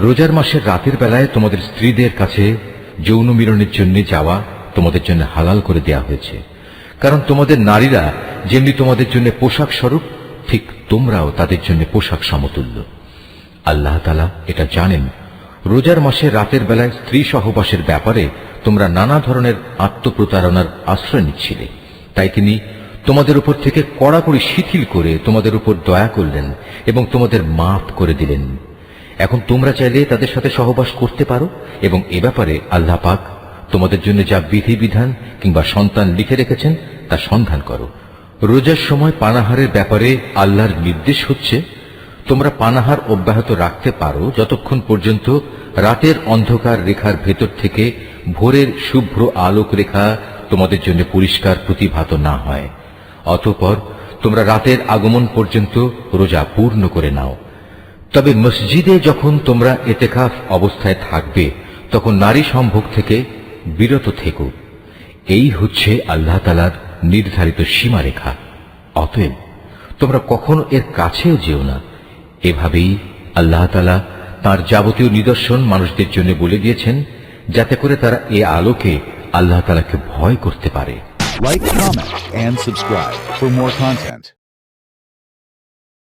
রোজার মাসের রাতের বেলায় তোমাদের স্ত্রীদের কাছে যৌন মিলনের জন্য যাওয়া তোমাদের জন্য হালাল করে দেয়া হয়েছে, কারণ তোমাদের নারীরা যেমনি তোমাদের জন্য পোশাক স্বরূপ, ঠিক তোমরাও তাদের জন্য পোশাক সমতুল্য। আল্লাহ তাআলা এটা জানেন। রোজার মাসে রাতের বেলায় স্ত্রী সহবাসের ব্যাপারে তোমরা নানা ধরনের আত্মপ্রতারণার আশ্রয় নিচ্ছিলে, তাই তিনি তোমাদের উপর থেকে কড়াকড়ি শিথিল করে তোমাদের উপর দয়া করলেন এবং তোমাদের মাফ করে দিলেন। এখন তোমরা চাইলে তাদের সাথে সহবাস করতে পারো, এবং এ ব্যাপারে আল্লাহ পাক তোমাদের জন্য যা বিধিবিধান কিংবা সন্তান লিখে রেখেছেন তা সন্ধান করো। রোজার সময় পানাহারের ব্যাপারে আল্লাহর নির্দেশ হচ্ছে, তোমরা পানাহার অব্যাহত রাখতে পারো যতক্ষণ পর্যন্ত রাতের অন্ধকার রেখার ভেতর থেকে ভোরের শুভ্র আলোক রেখা তোমাদের জন্য পরিষ্কার প্রতিভাত না হয়। অতঃপর তোমরা রাতের আগমন পর্যন্ত রোজা পূর্ণ করে নাও। তবে মসজিদে যখন তোমরা ইতিকাফ অবস্থায় থাকবে তখন নারী সম্ভোগ থেকে বিরত থেকো। এই হচ্ছে আল্লাহ তাআলার নির্ধারিত সীমারেখা। অতএব তোমরা কখনো এর কাছেও যেও না। এভাবেই আল্লাহ তাআলা তাঁর যাবতীয় নিদর্শন মানুষদের জন্য বলে দিয়েছেন, যাতে করে তারা এ আলোকে আল্লাহ তাআলাকে ভয় করতে পারে। Like, comment, and subscribe for more content.